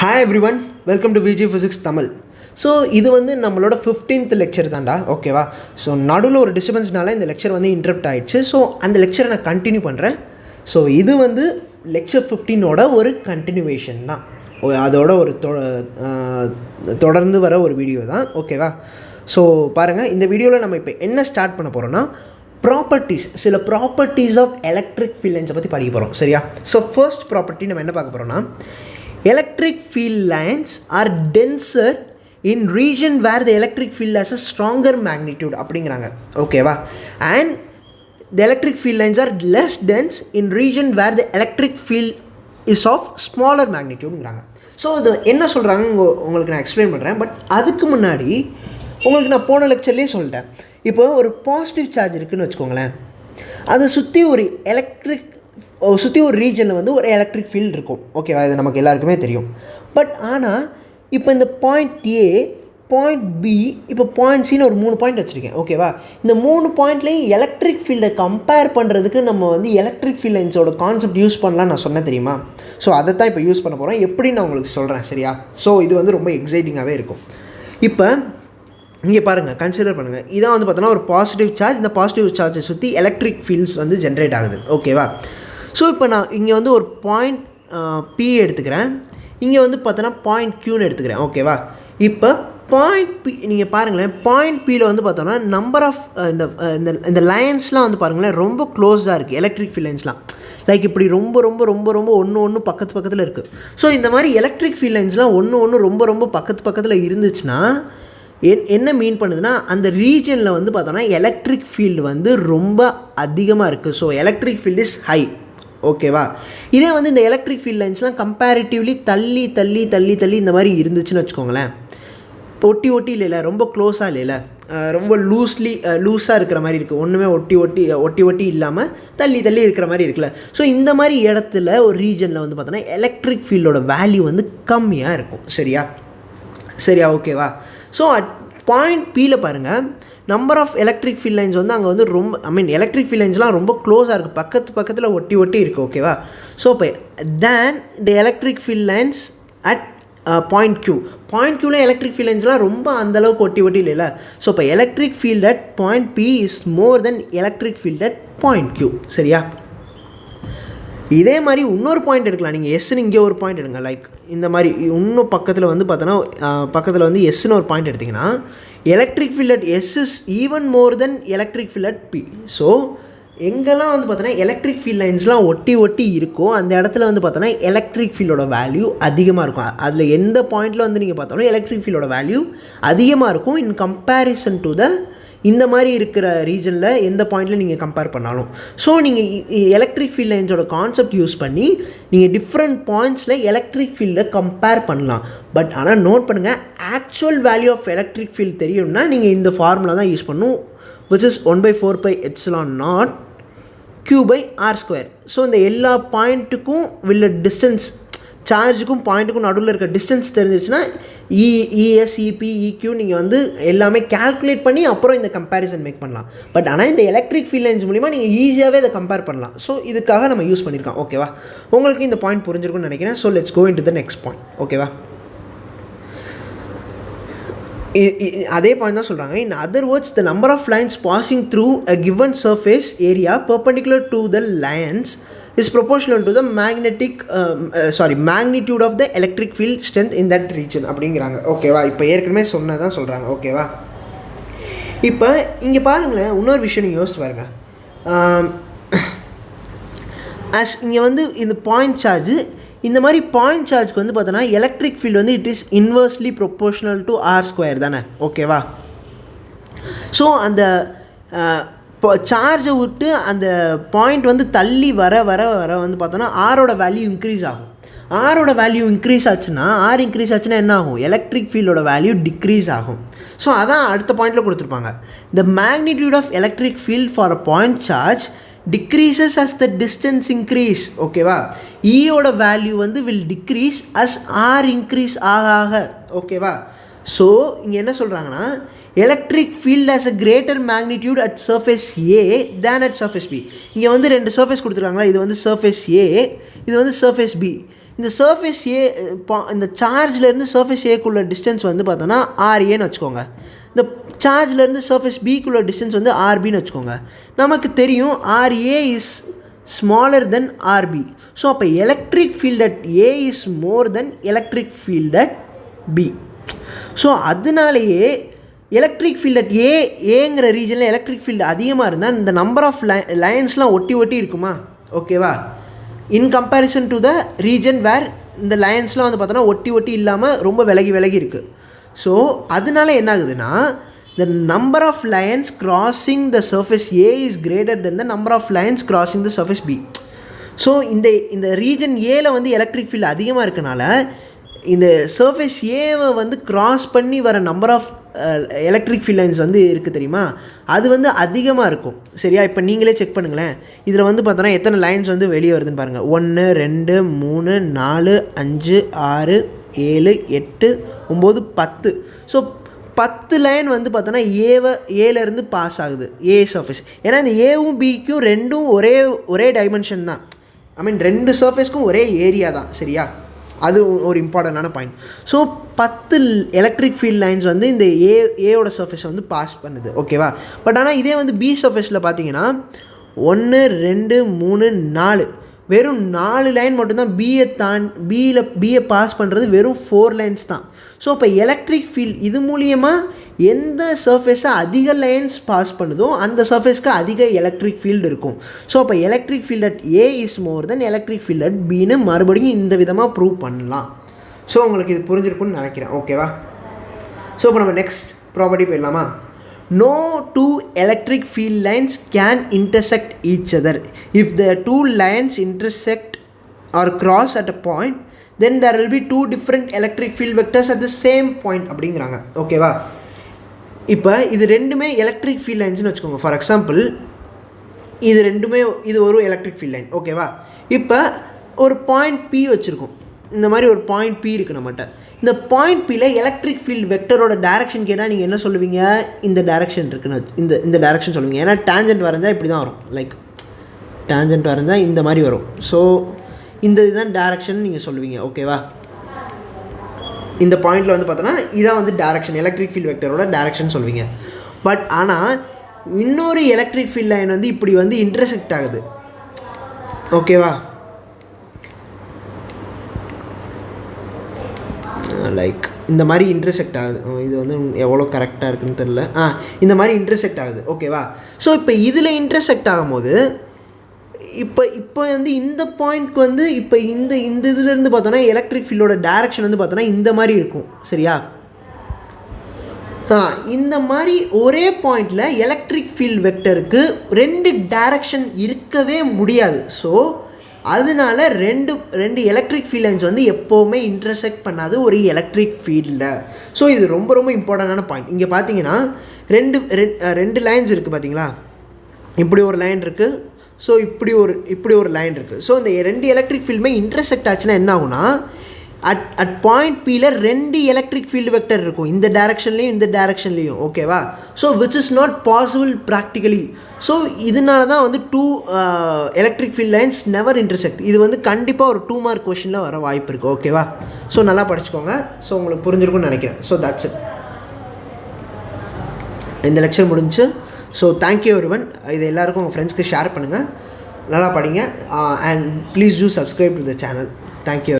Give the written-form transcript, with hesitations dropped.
Hi everyone, welcome to VG Physics Tamil. So இது வந்து நம்மளோட 15th லெக்சர் தான்டா, ஓகேவா? ஸோ நடுவில் ஒரு டிஸ்டர்பன்ஸ்னால இந்த லெக்சர் வந்து இன்டரப்ட் ஆகிடுச்சு. ஸோ அந்த லெக்சரை நான் கண்டினியூ பண்ணுறேன். ஸோ இது வந்து லெக்சர் 15ஓட ஒரு கண்டினியூவேஷன் தான், அதோட ஒரு தொடர்ந்து வர ஒரு வீடியோ தான், ஓகேவா? ஸோ பாருங்கள், இந்த வீடியோவில் நம்ம இப்போ என்ன ஸ்டார்ட் பண்ண போகிறோன்னா சில ப்ராப்பர்ட்டிஸ் ஆஃப் எலக்ட்ரிக் ஃபீல்ட் லைன்ஸை பற்றி படிக்க போகிறோம், சரியா? ஸோ ஃபர்ஸ்ட் ப்ராப்பர்ட்டி நம்ம என்ன பார்க்க போகிறோன்னா, electric field lines are denser in region where the electric field has a stronger magnitude அப்படிங்கிறாங்க, ஓகேவா? and the electric field lines are less dense in region where the electric field is of smaller magnitudeங்கிறாங்க. So இது என்ன சொல்கிறாங்க உங்களுக்கு நான் explain பண்ணுறேன். But அதுக்கு முன்னாடி உங்களுக்கு நான் போன லெக்சர்லேயே சொல்லிட்டேன். இப்போ ஒரு பாசிட்டிவ் சார்ஜ் இருக்குதுன்னு வச்சுக்கோங்களேன், அதை சுற்றி ஒரு ரீஜனில் வந்து ஒரு எலக்ட்ரிக் ஃபீல்டு இருக்கும், ஓகேவா? இது நமக்கு எல்லாருக்குமே தெரியும். பட் ஆனால் இப்போ இந்த பாயிண்ட் ஏ, பாயிண்ட் பி, இப்போ பாயிண்ட் சின்னு ஒரு 3 பாயிண்ட் வச்சுருக்கேன், ஓகேவா? இந்த 3 பாயிண்ட்லேயும் எலக்ட்ரிக் ஃபீல்டை கம்பேர் பண்ணுறதுக்கு நம்ம வந்து எலக்ட்ரிக் ஃபீல்ட் லைன்ஸோட கான்செப்ட் யூஸ் பண்ணலாம் நான் சொன்னேன், தெரியுமா? ஸோ அதை தான் இப்போ யூஸ் பண்ண போகிறோம். எப்படி நான் உங்களுக்கு சொல்கிறேன், சரியா? ஸோ இது வந்து ரொம்ப எக்ஸைட்டிங்காகவே இருக்கும். இப்போ இங்கே பாருங்கள், கன்சிடர் பண்ணுங்கள். இதான் வந்து பார்த்தோன்னா ஒரு பாசிட்டிவ் சார்ஜ். இந்த பாசிட்டிவ் சார்ஜை சுற்றி எலக்ட்ரிக் ஃபீல்ட்ஸ் வந்து ஜென்ரேட் ஆகுது, ஓகேவா? ஸோ இப்போ நான் இங்கே வந்து ஒரு பாயிண்ட் பி எடுத்துக்கிறேன், இங்கே வந்து பார்த்தோன்னா பாயிண்ட் க்யூன்னு எடுத்துக்கிறேன், ஓகேவா? இப்போ பாயிண்ட் பி நீங்கள் பாருங்களேன், பாயிண்ட் பியில் வந்து பார்த்தோன்னா நம்பர் ஆஃப் இந்த லைன்ஸ்லாம் வந்து பாருங்களேன் ரொம்ப க்ளோஸாக இருக்குது, எலக்ட்ரிக் ஃபீல்ட் லைன்ஸ்லாம் லைக் இப்படி ரொம்ப ரொம்ப ரொம்ப ரொம்ப ஒன்று பக்கத்தில் இருக்குது. ஸோ இந்த மாதிரி எலக்ட்ரிக் ஃபீல்ட் லைன்ஸ்லாம் ஒன்று ரொம்ப பக்கத்தில் இருந்துச்சுன்னா என்ன மீன் பண்ணுதுன்னா, அந்த ரீஜனில் வந்து பார்த்தோன்னா எலக்ட்ரிக் ஃபீல்டு வந்து ரொம்ப அதிகமாக இருக்குது. So electric field is high, ஓகேவா? இதே வந்து இந்த எலக்ட்ரிக் ஃபீல்ட் லைன்ஸ்லாம் கம்பேரிட்டிவ்லி தள்ளி இந்த மாதிரி இருந்துச்சுன்னு வச்சுக்கோங்களேன், ஒட்டி இல்லைல்ல, ரொம்ப க்ளோஸாக இல்லைல்ல, ரொம்ப லூஸாக இருக்கிற மாதிரி இருக்குது, ஒன்றுமே ஒட்டி இல்லாமல் தள்ளி இருக்கிற மாதிரி இருக்குல்ல. ஸோ இந்த மாதிரி இடத்துல ஒரு ரீஜனில் வந்து பார்த்தோன்னா எலக்ட்ரிக் ஃபீல்டோட வேல்யூ வந்து கம்மியாக இருக்கும், சரியா ஓகேவா? ஸோ அட் பாயிண்ட் பியில் பாருங்கள், number of electric field lines வந்து அங்கே வந்து ரொம்ப எலக்ட்ரிக் ஃபீல்ட் லைன்ஸ்லாம் ரொம்ப க்ளோஸாக இருக்குது, பக்கத்தில் ஒட்டி இருக்குது, ஓகேவா? ஸோ இப்போ then the electric field lines at point க்யூவில் எலக்ட்ரிக் ஃபீல்ட் லைன்ஸ்லாம் ரொம்ப அந்தளவுக்கு ஒட்டி இல்லைல்ல. ஸோ இப்போ electric field at point B is more than electric field at point Q, சரியா? இதே மாதிரி இன்னொரு பாயிண்ட் எடுக்கலாம். நீங்கள் எஸ்ன்னு இங்கே ஒரு பாயிண்ட் எடுங்க, லைக் இந்த மாதிரி இன்னும் பக்கத்தில் வந்து பார்த்தோன்னா பக்கத்தில் வந்து எஸ்ன்னு ஒரு பாயிண்ட் எடுத்திங்கன்னா electric field at S is even more than electric field at B. So எங்கெல்லாம் வந்து பார்த்தோன்னா எலக்ட்ரிக் ஃபீல்ட் லைன்ஸ்லாம் ஒட்டி இருக்கோ அந்த இடத்துல வந்து பார்த்தோன்னா எலக்ட்ரிக் ஃபீல்டோட வேல்யூ அதிகமாக இருக்கும். அதில் எந்த பாயிண்டில் வந்து நீங்கள் பார்த்தோன்னா எலக்ட்ரிக் ஃபீல்டோட வேல்யூ அதிகமாக இருக்கும் இன் கம்பேரிசன் டு த இந்த மாதிரி இருக்கிற ரீஜனில் எந்த பாயிண்டில் நீங்கள் கம்பேர் பண்ணாலும். ஸோ நீங்கள் எலக்ட்ரிக் ஃபீல்ட் லைன்ஸோட கான்செப்ட் யூஸ் பண்ணி நீங்கள் டிஃப்ரெண்ட் பாயிண்ட்ஸில் எலக்ட்ரிக் ஃபீல்டை கம்பேர் பண்ணலாம். பட் ஆனால் நோட் பண்ணுங்கள், actual value of electric field தெரியும்னா நீங்கள் இந்த ஃபார்முலா தான் யூஸ் பண்ணணும், விச் இஸ் 1/4πε0 Q/r². ஸோ இந்த எல்லா பாயிண்ட்டுக்கும் உள்ள டிஸ்டன்ஸ், சார்ஜுக்கும் பாயிண்ட்டுக்கும் நடுவில் இருக்க டிஸ்டன்ஸ் தெரிஞ்சிச்சுன்னா இஎஸ், இபி, இக்யூ நீங்கள் வந்து எல்லாமே கால்குலேட் பண்ணி அப்புறம் இந்த கம்பேரிசன் மேக் பண்ணலாம். பட் ஆனால் இந்த எலக்ட்ரிக் ஃபீல்ட் லைன்ஸ் மூலிமா நீங்கள் ஈஸியாகவே இதை கம்பேர் பண்ணலாம். ஸோ இதுக்காக நம்ம யூஸ் பண்ணியிருக்கோம், ஓகேவா? உங்களுக்கு இந்த பாயிண்ட் புரிஞ்சிருக்கும்னு நினைக்கிறேன். So let's go in to the next point, ஓகேவா? அதே பாயிண்ட் தான் சொல்கிறாங்க. In other words, the number of lines passing through a given surface area perpendicular to the lines is proportional to the magnitude of the electric field strength in that region அப்படிங்கிறாங்க, ஓகேவா? இப்போ ஏற்கனவே சொன்னதான் சொல்கிறாங்க, ஓகேவா? இப்போ இங்கே பாருங்களேன், இன்னொரு விஷயம் நீங்கள் யோசிச்சு பாருங்கள். இங்கே வந்து இந்த பாயிண்ட் சார்ஜ், இந்த மாதிரி பாயிண்ட் சார்ஜ்க்கு வந்து பார்த்தோன்னா எலக்ட்ரிக் ஃபீல்டு வந்து it is inversely proportional to r² தானே, ஓகேவா? ஸோ அந்த இப்போ சார்ஜை விட்டு அந்த பாயிண்ட் வந்து தள்ளி வர வந்து பார்த்தோன்னா ஆரோட வேல்யூ இன்க்ரீஸ் ஆகும். ஆரோட வேல்யூ இன்க்ரீஸ் ஆச்சுன்னா என்ன ஆகும்? எலக்ட்ரிக் ஃபீல்டோட வேல்யூ டிக்ரீஸ் ஆகும். ஸோ அதான் அடுத்த பாயிண்டில் கொடுத்துருப்பாங்க. The magnitude of electric field for a point charge decreases as the distance increase, ஓகேவா? ஈயோட வேல்யூ வந்து will decrease as R increase ஆக, ஓகேவா? ஸோ இங்கே என்ன சொல்கிறாங்கன்னா, electric field has a greater magnitude at surface A than at surface B. இங்கே வந்து 2 surface கொடுத்துருக்காங்களா, இது வந்து surface A, இது வந்து surface B. இந்த சர்ஃபேஸ் ஏ இந்த சார்ஜ்லேருந்து சர்ஃபேஸ் ஏக்குள்ள டிஸ்டன்ஸ் வந்து பார்த்தோன்னா ஆர்ஏன்னு வச்சுக்கோங்க. இந்த சார்ஜ்லேருந்து சர்ஃபேஸ் பிக்குள்ள டிஸ்டன்ஸ் வந்து ஆர்பின்னு வச்சுக்கோங்க. நமக்கு தெரியும் R A is smaller than R B. So அப்போ electric field at A is more than electric field at B. So அதனாலேயே எலக்ட்ரிக் ஃபீல்ட் அட் ஏங்கிற ரீஜனில் எலக்ட்ரிக் ஃபீல்டு அதிகமாக இருந்தால் இந்த நம்பர் ஆஃப் லைன்ஸ்லாம் ஒட்டி ஒட்டி இருக்குமா? ஓகேவா? In comparison to the region where இந்த லைன்ஸ்லாம் வந்து பார்த்தோன்னா ஒட்டி ஒட்டி இல்லாமல் ரொம்ப விலகி விலகி இருக்குது. ஸோ அதனால என்ன ஆகுதுன்னா the number of lines crossing the surface A is greater than the number of lines crossing the surface B. So இந்த ரீஜன் ஏல வந்து எலக்ட்ரிக் ஃபீல்டு அதிகமாக இருக்கனால இந்த சர்ஃபேஸ் ஏவை வந்து கிராஸ் பண்ணி வர number of electric field lines வந்து இருக்குது தெரியுமா, அது வந்து அதிகமாக இருக்கும். சரியா? இப்போ நீங்களே செக் பண்ணுங்களேன். இதில் வந்து பார்த்தோன்னா எத்தனை லைன்ஸ் வந்து வெளியே வருதுன்னு பாருங்கள். 1 2 3 4 5 6 7 8 9 10. ஸோ 10 லைன் வந்து பார்த்தோன்னா ஏலேருந்து பாஸ் ஆகுது ஏ சர்ஃபேஸ். ஏன்னா இந்த ஏவும் பிக்கும் ரெண்டும் ஒரே டைமென்ஷன் தான். ஐ மீன் 2 சர்ஃபேஸ்க்கும் ஒரே ஏரியா தான். சரியா? அது ஒரு இம்பார்ட்டண்டான point. So 10 electric field lines வந்து இந்த ஏயோட சர்ஃபேஸை வந்து பாஸ் பண்ணுது. ஓகேவா? பட் ஆனால் இதே வந்து பி சர்ஃபேஸில் பார்த்தீங்கன்னா 1 2 3 4 வெறும் 4 லைன் மட்டும்தான் பியை பாஸ் பண்ணுறது வெறும் 4 லைன்ஸ் தான். ஸோ இப்போ எலக்ட்ரிக் ஃபீல்ட் இது மூலியமாக எந்த சர்ஃபேஸை அதிக லைன்ஸ் பாஸ் பண்ணுதோ அந்த சர்ஃபேஸ்க்கு அதிக எலக்ட்ரிக் ஃபீல்டு இருக்கும். ஸோ அப்போ electric field at A is more than electric field at பின்னு மறுபடியும் இந்த விதமாக ப்ரூவ் பண்ணலாம். ஸோ உங்களுக்கு இது புரிஞ்சிருக்குன்னு நினைக்கிறேன். ஓகேவா? ஸோ இப்போ நம்ம நெக்ஸ்ட் ப்ராப்பர்ட்டி போயிடலாமா? No two electric field lines can intersect each other. If the two lines intersect or cross at a point, then there will be two different electric field vectors at the same point அப்படிங்கிறாங்க. ஓகேவா? இப்போ இது ரெண்டுமே electric field லைன்ஸ்னு வச்சுக்கோங்க. For example இது ஒரு electric field line. ஓகேவா? இப்போ ஒரு பாயிண்ட் பி வச்சுருக்கோம். இந்த மாதிரி ஒரு பாயிண்ட் பி இருக்குது நம்மகிட்ட. இந்த பாயிண்ட் பியில் எலக்ட்ரிக் ஃபீல்டு வெக்டரோட டேரெக்ஷன் கேட்டால் நீங்கள் என்ன சொல்லுவீங்க? இந்த டேரெக்ஷன் இருக்குன்னு இந்த டேரெக்ஷன் சொல்லுவீங்க. ஏன்னா டேஞ்சன்ட் வரைஞ்சால் இப்படி தான் வரும். லைக் டேஞ்சன்ட் வரைஞ்சால் இந்த மாதிரி வரும். ஸோ இந்த இதுதான் டேரெக்ஷன் நீங்கள் சொல்லுவீங்க. ஓகேவா? இந்த பாயிண்டில் வந்து பார்த்தோன்னா இதான் வந்து டேரெக்ஷன், எலக்ட்ரிக் ஃபீல்டு வெக்டரோட டேரெக்ஷன் சொல்லுவீங்க. பட் ஆனால் இன்னொரு எலக்ட்ரிக் ஃபீல்ட் லைன் வந்து இப்படி வந்து இன்டர்செக்ட் ஆகுது. ஓகேவா? லைக் இந்த மாதிரி இன்டர்செக்ட் ஆகுது. இது வந்து எவ்வளோ கரெக்டாக இருக்குன்னு தெரில. இந்த மாதிரி இன்டர்செக்ட் ஆகுது. ஓகேவா? ஸோ இப்போ இதில் இன்டர்செக்ட் ஆகும்போது இப்போ வந்து இந்த பாயிண்ட்க்கு வந்து இப்போ இந்த இதுலேருந்து பார்த்தோன்னா எலக்ட்ரிக் ஃபீல்டோட டேரெக்ஷன் வந்து பார்த்தோன்னா இந்த மாதிரி இருக்கும். சரியா? இந்த மாதிரி ஒரே பாயிண்டில் எலக்ட்ரிக் ஃபீல்ட் வெக்டருக்கு 2 டேரெக்ஷன் இருக்கவே முடியாது. ஸோ அதனால ரெண்டு எலக்ட்ரிக் ஃபீல்ட் லைன்ஸ் வந்து எப்போவுமே இன்டர்செக்ட் பண்ணாது ஒரு எலக்ட்ரிக் ஃபீல்டில். ஸோ இது ரொம்ப ரொம்ப இம்பார்ட்டண்டான பாயிண்ட். இங்கே பார்த்தீங்கன்னா ரெண்டு லைன்ஸ் இருக்குது. பார்த்தீங்களா? இப்படி ஒரு லைன் இருக்குது. ஸோ இப்படி ஒரு லைன் இருக்குது. ஸோ இந்த 2 எலக்ட்ரிக் ஃபீல்டுமே இன்டர்செக்ட் ஆச்சுன்னா என்ன ஆகுனா அட் பாயிண்ட் பியில் 2 எலக்ட்ரிக் ஃபீல்டு வெக்டர் இருக்கும், இந்த டேரெக்ஷன்லேயும் இந்த டேரெக்ஷன்லேயும். ஓகேவா? So which is not possible practically. So இதனால தான் வந்து 2 electric field lines never intersect. இது வந்து கண்டிப்பாக ஒரு 2 மார்க் கொஷனில் வர வாய்ப்பு இருக்குது. ஓகேவா? ஸோ நல்லா படிச்சுக்கோங்க. ஸோ உங்களுக்கு புரிஞ்சிருக்கும்னு நினைக்கிறேன். So that's it. இந்த லெக்சர் முடிஞ்சு. So thank you everyone. இது எல்லாருக்கும் உங்கள் ஃப்ரெண்ட்ஸ்க்கு ஷேர் பண்ணுங்கள். நல்லா படிங்க. And please do subscribe to the channel. Thank you.